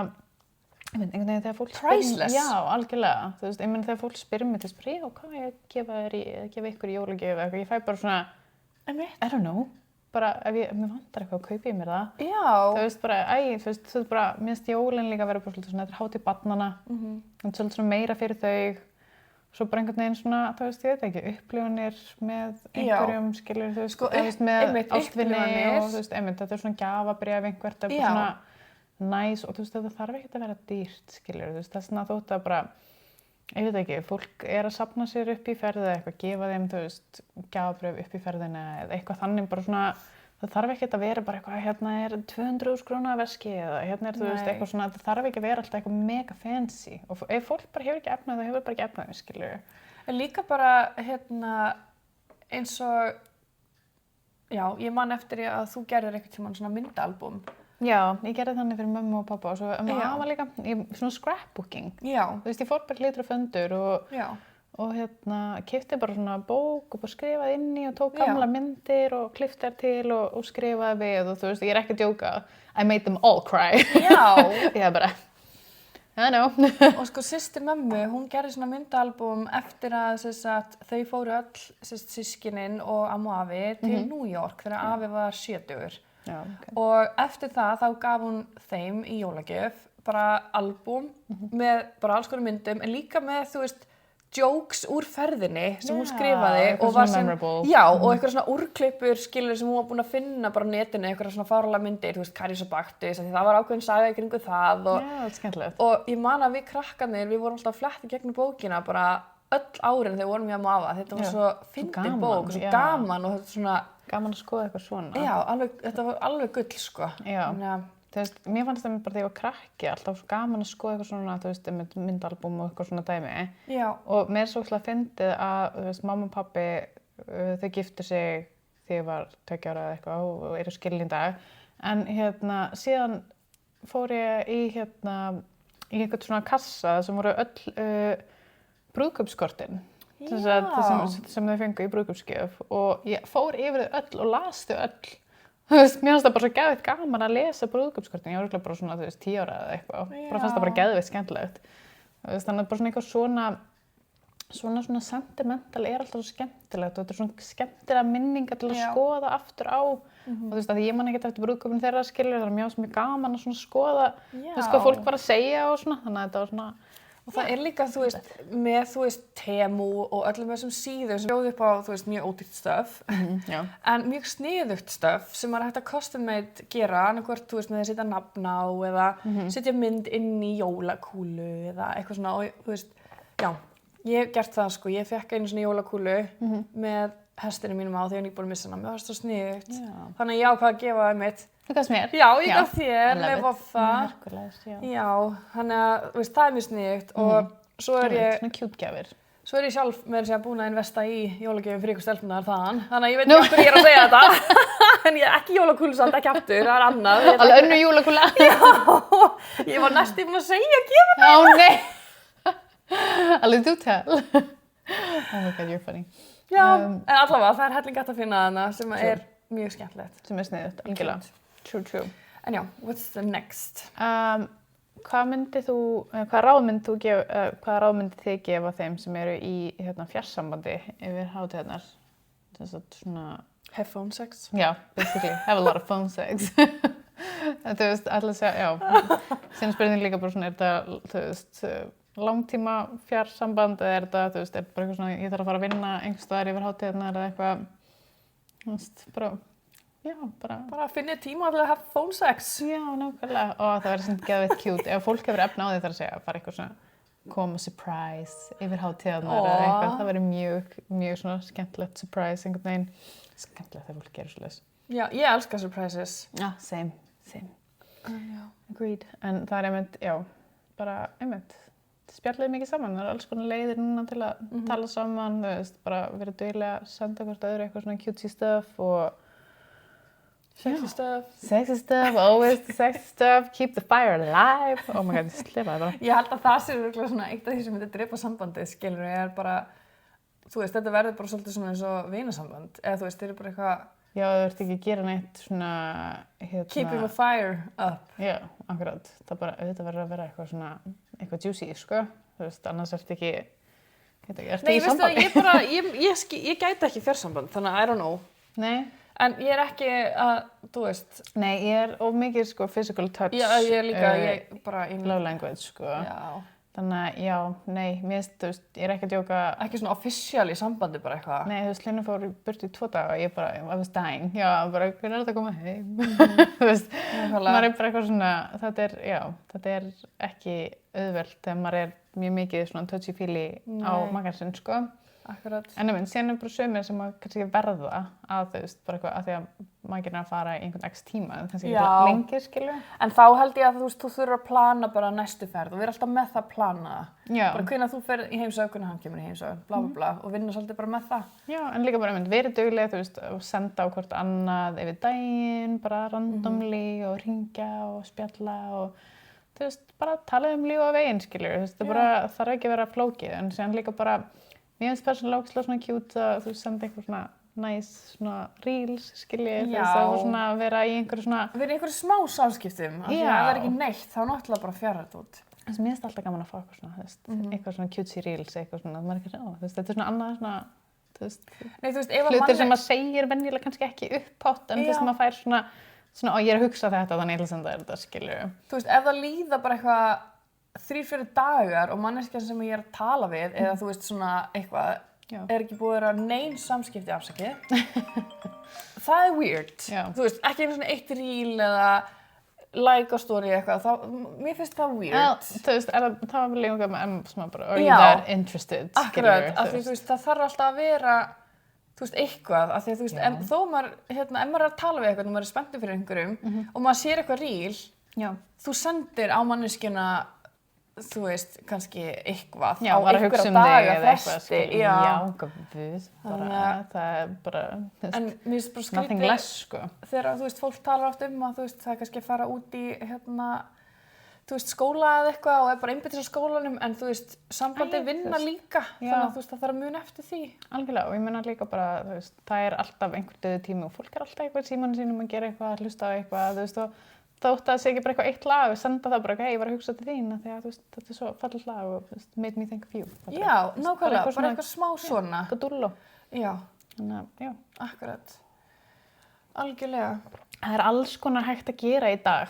einhvern veginn þegar fólk priceless. Já, algjörlega. Þú veist, einmitt þegar fólk spyrir mig til já, hvað ég gefa ykkur í jólagjöf eitthvað, ég fæ bara svona I don't know. Bara ef mér vantar eitthvað, kaupi ég mér það. Já. Þú veist bara, þú veist, þú veist bara, mér finnst jólin líka að vera bara svolítið svona, þetta er hátíð barnanna, þetta er svolítið svona meira fyrir þau, svo bara einhvern veginn svona, þú veist, ég veit ekki, upplifanir með einhverjum, skilur, þú veist, sko, þú veist, með ástvinni og þú veist, einmitt, þetta er svona gjafabréf einhvert, þetta er bara svona næs og þú veist, þetta þarf ekkert að vera dýrt, skilur, þú veist, það er svona þótt að bara ég veit ekki, fólk er að safna sér upp í ferði eða eitthvað, gefa þeim, þú veist, gjafabréf upp í ferðina eða eitthvað þannig bara svona, það þarf ekki að vera bara eitthvað, hérna er 200.000 króna veski eða hérna er, þú veist, eitthvað svona, það þarf ekki að vera alltaf eitthvað mega fancy og ef fólk bara hefur ekki efnað, það hefur bara ekki efnað, skilur. En líka bara, hérna, eins og, já, ég man eftir að þú gerðir einhvern tímann svona myndaalbum. Já, ég gerði þannig fyrir mömmu og pappa og svo afa líka, svona scrapbooking. Já. Þú veist, ég fór bara hlýtur og föndur og hérna, keypti bara svona bók og bara skrifaði inn í og tók gamla myndir og klippti þær til og skrifaði við og þú veist, ég er ekki að djóka. I made them all cry. Já. Ég er bara, I know. Og sko, systir mömmu, hún gerði svona myndaalbum eftir að þau fóru öll, systkinin og amma og afi til New York þegar afi var 70. Já, okay. Og eftir það þá gaf hún þeim í jólagjöf bara albúm með bara alls konar myndum en líka með, þú veist, jokes úr ferðinni sem hún skrifaði og var sem, og eitthvað svona úrklippur skilur sem hún var búin að finna bara á netinu, eitthvað svona fáránlega myndir, þú veist, Karius og Baktus, því það var ákveðin saga í kringu það og ég man að við krakkarnir, við vorum alltaf að fletta gegnum bókina bara öll árin þegar við vorum hjá Mafa, þetta var svo fyndin bók, svo gaman og þetta svona gaman að skoða eitthvað svona. Já, þetta var alveg gull, sko. Já, þú veist, mér fannst það bara þegar ég var krakki alltaf svo gaman að skoða eitthvað svona, þú veist, myndalbúm og eitthvað svona dæmi. Já. Og mér er svo fyndið að, þú veist, mamma og pabbi, þau giftu sig þegar ég var 2 ára eða eitthvað og eru skilin í dag. En hérna, síðan fór ég í einhvern svona kassa sem voru öll brúðkaupskortin. Sem þau fengu í brúðkaupsgjöf og ég fór yfir þau öll og las þau öll. Þú veist, mér fannst það bara svo geðveikt gaman að lesa brúðkaupskortin. Ég var örugglega bara svona, þú veist, 10 ára eða eitthvað. Bara fannst það bara geðveikt skemmtilegt. Þú veist, þannig að bara svona eitthvað svona sentimental er alltaf svo skemmtilegt og þetta er svona skemmtilega minningar til að skoða aftur á. Og þú veist, að ég man ekkert eftir brúðkaupinu þeirra skilur, það er mjög gaman að svona skoða, þú veist, hvað fólk var að segja og svona, þannig að þetta var svona Og það líka, þú veist, með, þú veist, Temu og öllum þessum síðum sem bjóð upp á, þú veist, mjög ódýrt stöf, en mjög sniðugt stöf sem er hægt að custom-made gera, annarkvort, þú veist, með að setja nafn á eða setja mynd inn í jólakúlu eða eitthvað svona, og, þú veist, já, ég hef gert það, sko, ég fekk einu svona jólakúlu með hestinu mínum á því að ég búin að missa hana, mér var það svo sniðugt, þannig að ég ákvað að gefa einmitt. Þú gafst mér? Já, ég gaf þér með voffa. Já, þannig að, þú veist, það er mjög sniðugt og svo ég... Svona cute gjafir. Svo ég sjálf með þess að búin að investa í jólagjöfum fyrir ykkur stelpunar þaðan, þannig að ég veit ekki okkur ég er að segja þetta. En ég er ekki jólakúlu samt, ekki aftur, það er annað. Alveg önnur jólakúla. Já, ég var næstum búin að segja að gefa mér. Ó, nei. Alveg do tell. Oh my god, you're funny. Já, en allavega, það er helling gætt að finna þarna sem er mjög skemmtilegt. Sem er sniðugt, algjörlega. True. En já, what's the next? Hvað ráð myndið þið gefa þeim sem eru í fjarsambandi yfir hátíðarnar? Þess að svona... Have phone sex? Já, basically. Have a lot of phone sex. Þú veist, alltaf segja, já. Síðan spurning líka bara svona, er þetta, þú veist, langtíma fjarsamband eða er þetta, þú veist, er bara eitthvað svona, ég þarf að fara að vinna einhvers staðar yfir hátíðarnar eða eitthvað, þú veist, bara finna tíma til að hafa phone sex. Já, nákvæmlega, og það verður svona geðveitt cute. Ef fólk hefur efni á því þarf að segja, fara eitthvað svona, koma surprise yfir hátíðarnar eða eitthvað, það verður mjög svona skemmtilegt surprise einhvern veginn. Skemmtilegt þegar fólk gerir svoleiðis. Já, ég elska surprises. Já, same. Agreed. En það er einmitt, spjallið mikið saman, það alls konar leiðir núna til að tala saman, þú veist, bara vera duglega að senda hvort öðru eitthvað svona cutesy stuff og Sexy stuff, always the sexy stuff, keep the fire alive. Oh my god, ég slifaði bara. Ég held að það sé virkilega svona eitt af því sem myndi drepa sambandið, skilur, er bara, þú veist, þetta verður bara svolítið svona eins og vinasamband, eða þú veist, þeir eru bara eitthvað... Já, þú ert ekki að gera neitt svona, Keeping the fire up. Já, akkurat. Það bara, auðvitað verður að vera eitthvað svona, eitthvað juicy, sko. Þú veist, annars ertu ekki í sambandi. Ég gæti ekki fjarsamband, þannig að I don't know. Nei. En ég er ekki að, þú veist... Nei, ég er of mikið, sko, physical touch. Já, ég er líka, ég bara... Love language, sko. Já. Þannig að, já, nei, mér veist, þú veist, ég er ekki að djóka... Ekki svona official í sambandi bara eitthvað. Nei, þú veist, Hlynur fór burt í 2 daga og ég bara, I was dying. Já, bara, hvernig þetta að koma heim? Þú veist, maður er bara eitthvað svona, þetta er ekki auðvelt þegar maður er mjög mikið svona touchy-feely á makansinn, sko. Akkurat. En síðan er bara sumir sem að kannski verða að þú veist, bara eitthvað að því að maður er að fara í einhvern x tíma, en kannski ekki lengir, skilju. En þá held ég að þú þurfir að plana bara næstu ferð og við erum alltaf með það plana. Já. Bara hvenær þú fer í heimsókn, hvenær hann kemur í heimsókn, bla bla bla, og vinna svolítið bara með það. Já, en líka bara verið dugleg, þú veist, og senda á hvort annað yfir daginn, bara randomly og hringja og spjalla og þú veist, bara tala líf á veginn, skilju. Þú veist, það bara þarf ekki að vera flókið, en síðan líka bara mér finnst persónulega ógeðslega svona cute að þú senda eitthvað svona nice svona reels, skilji, þess að svona vera í einhverju svona... Vera í einhverju smá samskiptum, af því að það er ekki neitt, þá náttúrulega bara fjarrar þetta út. Þess að mér finnst alltaf gaman að fá eitthvað svona, þú veist, eitthvað svona cutesy reels, eitthvað svona, maður ekki, þú veist, þetta er svona annað svona, þú veist, hlutir sem maður segir venjulega kannski ekki upphátt, en þess að maður fær svona, ég er að hugsa þetta, þannig ég ætla að senda þér þetta, skilju. Þú veist, ef það líða bara eitthvað 3-4 dagar og manneskjan sem ég er að tala við eða þú veist svona eitthvað er ekki búið að vera nein samskipti afsakið það er weird. Þú veist, ekki einu svona eitt reel eða like á story eitthvað, mér finnst það weird. Þú veist, það var líka með svona bara, are you that interested? Akkurat, af því þú veist, það þarf alltaf að vera þú veist, eitthvað, af því að þú veist, þó maður, ef maður er að tala við eitthvað og maður er spenntur fyrir einhverjum og maður sér eitthvað reel, þú sendir á manneskjuna þú veist, kannski eitthvað á einhverja daga fresti. Guð, það er bara, en mér finnst bara skrítið nothing less, sko. Þegar, þú veist, fólk talar oft að þú veist, það er kannski að fara út í, þú veist, skóla eða eitthvað og er bara einbeitt á skólanum, en þú veist, sambandi vinna líka, þannig að þú veist, það þarf að muna eftir því. Algjörlega, og ég meina líka bara, þú veist, það er alltaf einhver dauður tími og fólk er alltaf eitthvað í símanum sínum að gera eitthvað, að hlusta á eitthvað, þú veist, og þótt að það sé ekki bara eitthvað eitt lag og senda það bara, ég var að hugsa til þín því að þú veist, þetta er svo fallegt lag og þú veist, made me think of you. Já, nákvæmlega, bara eitthvað smá svona. Eitthvað dúlló. Já. Þannig að, já. Akkurat. Algjörlega. það alls konar hægt að gera í dag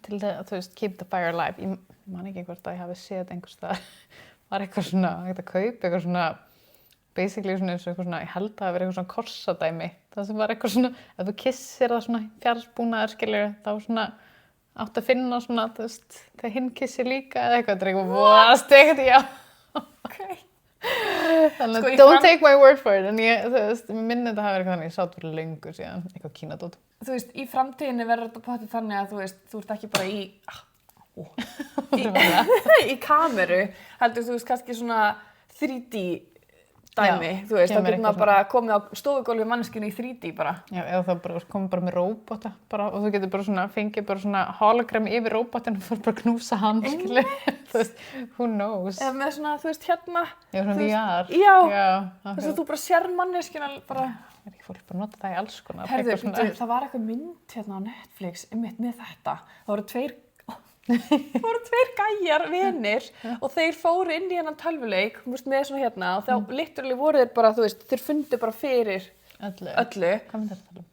til að, þú veist, keep the fire alive. Ég man ekki hvort að ég hafi séð einhvers staðar, var eitthvað svona, hægt að kaupa eitthvað svona, basically svona eins og eitthvað svona, ég held að það hafi verið eitthvað svona korsadæmi. Það sem var eitthvað svona, ef þú kissir það svona fjarsbúnaðar, skilur, þá svona átt að finna svona, þú veist, þegar hinn kissir líka eða eitthvað, það er eitthvað, wow, stegt, já. Okay. Þannig Sko, að don't take my word for it, en ég, þú veist, mér minni þetta hafi verið eitthvað þannig, ég sátt fyrir löngu síðan, eitthvað kínadót. Þú veist, í framtíðinni verður þetta potið þannig að þú veist, þú ert ekki bara í kameru, heldur þú veist kannski svona 3D dæmi, Já, þú veist, þá kemur getur maður eitthvað bara komið á stofugólfi manneskinu í 3D bara. Já, eða þá bara komið bara með róbota bara, og þú getur bara svona, fengið bara svona hologram yfir róbotinn og fór bara að knúsa hann, skilur, þú veist, who knows. Eða með svona, þú veist, hérna. Já, svona þú VR. Já, þú veist, þú bara sér manneskinu bara. Er ekki fólk bara að nota það í alls konar? Herðu, svona... það var eitthvað mynd hérna á Netflix, einmitt með þetta. Það voru tveir gæjar vinir og þeir fóru inn í hennan tölvuleik með svona hérna og þá literally voru þeir bara, þú veist, þeir fundu bara fyrir öllu. Hvað mynd er þetta?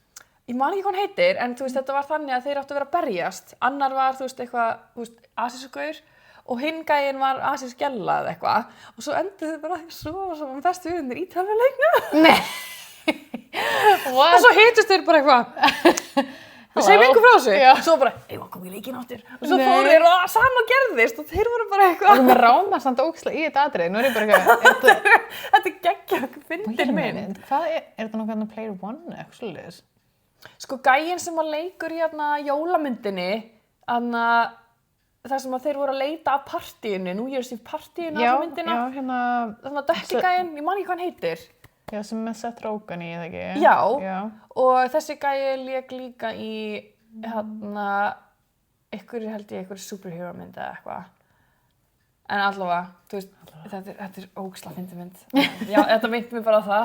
Ég man ekki hvað hann heitir, en þú veist, þetta var þannig að þeir áttu að vera að berjast. Annar var, þú veist, eitthvað, þú veist, asískugaur og hinn gæinn var asískella eða eitthvað og svo endur þau bara svo sem bestu vinir í tölvuleiknum. Nei! Og svo hittust þeir bara eitthvað. Það segir einhver frá þessu, og svo bara, ég var komið í leikinn áttur. Og svo fóru þeir og sama gerðist og þeir voru bara eitthvað. Og mér rámar samt ógeðslega í þetta atriði, nú er ég bara eitthvað... Þetta er geggjað, fyndin mynd. Hvað er þetta nú hvernig Player One eða eitthvað svolítið? Sko gæinn sem var leikur í hérna jólamyndinni, þar sem að þeir voru að leita af partíinu, New Year's Eve partíinu af myndina. Já, hérna... Þannig að dökki gæinn, ég man ekki hvað hann heitir. Já, sem með Seth Rogen í, eða ekki? Já, og þessi gæi lék líka í, hérna, einhverju superhero mynd eða eitthvað. En allavega, þú veist, þetta er ógeðslega fyndin mynd. Já, þetta myndi mig bara á það.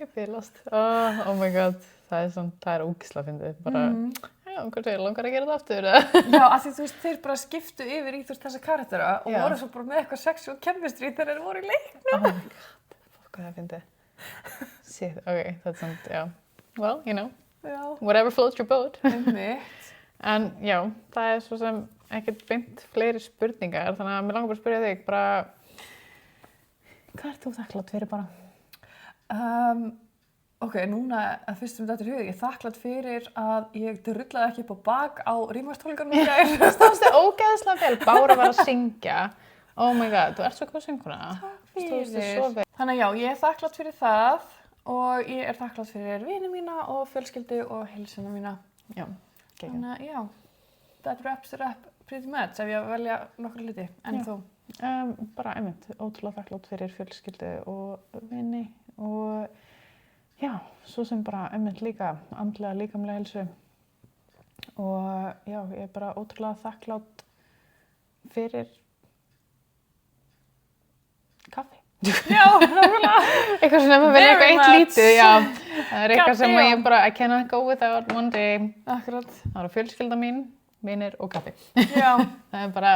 Ég fylast. Oh my god, það er ógeðslega fyndið. Bara, hvernig langar að gera þetta aftur? Já, af því þú veist, þeir bara skiptu yfir í þessa karaktera og voru svo bara með eitthvað sexual chemistry þegar þeir voru í leiknum. Oh my god, fuck hvað það fyndið. Shit, ok, that's not, já. Well, you know, whatever floats your boat. En já, það er svo sem ekkert beint fleiri spurningar, þannig að mér langar bara að spyrja þig, hvað ert þú þakklátt fyrir bara? Ok, núna að fyrst þetta er hug, ég er þakklátt fyrir að ég drullaði ekki upp á bak á rímvarstónleikunum í gær. Það stóðst þig ógeðslega vel, Bára var að syngja. Oh my god, þú ert svo góð söngkona. Takk Stóðst þig fyrir. svo vel. Þannig að já, ég er þakklátt fyrir það og ég er þakklátt fyrir vini mína og fjölskyldu og heilsuna mína. Já, geggjað. Þannig að já, that wraps it up pretty much ef ég að velja nokkur hluti. En þú? Bara einmitt, ótrúlega þakklátt fyrir fjölskyldu og vini og já, svo sem bara einmitt líka andlega, líkamlega heilsu og já, ég er bara ótrúlega þakklátt fyrir kaffi. Já, nákvæmlega. Eitthvað sem maður verið eitthvað eitt lítið, já. Það er eitthvað sem Kaffi, ég bara, I cannot go without one day. Akkurat. Það eru fjölskylda mín, vinir og kaffi. Já. Það er bara,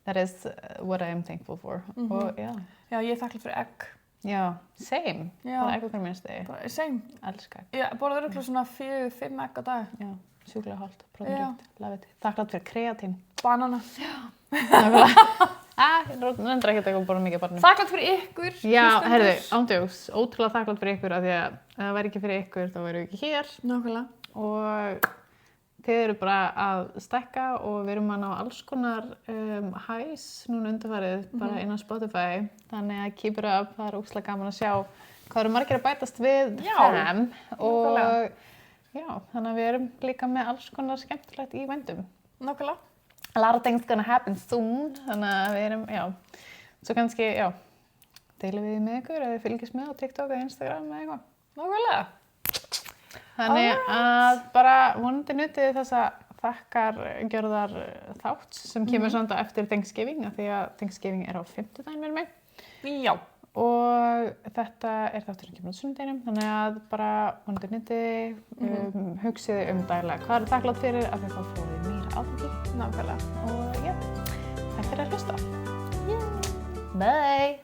that is what I am thankful for. Og já. Já, ég er þakklátt fyrir egg. Já, same. Já. Það er eitthvað fyrir minnstegi. Bara, same. Elska egg. Já, borðar örugglega svona 4-5 egg á dag. Já, sjúklega hollt, prótínríkt, love it. Þakklátt fyrir kreatín. Banana. Nákvæmlega. Ég nefndir ekkert eitthvað bara mikið barnum. Þakklátt fyrir ykkur. Já, herðu, ándjóks, ótrúlega þakklátt fyrir ykkur af því að ef það væri ekki fyrir ykkur þá væri við ekki hér. Nákvæmlega. Og þið eru bara að stækka og við erum að ná alls konar highs núna undanfarið bara inn á Spotify. Þannig að keep it up, það er ógeðslega gaman að sjá hvað eru margir að bætast við þeim. Og já, þannig að við erum líka með alls konar skemmtilegt í vændum. Nákvæmlega. A lot of things gonna happen soon, þannig að við erum, já, svo kannski, já, deilum við með ykkur eða við fylgjast með á TikTok eða Instagram eða eitthvað. Nákvæmlega. Þannig að bara vonandi nutið þessa þakkargjörðar þátts sem kemur samt á eftir Thanksgiving, af því að Thanksgiving er á 5. með mig. Já. Og þetta er þátturinn kemur á sunnudeginum, þannig að bara vonandi nutið, hugsiði daglega hvað er þakklátt fyrir, af því þá fóruð við meira áfengi. Nákvæmlega. Og já, takk fyrir að hlusta. Yeah. Bye!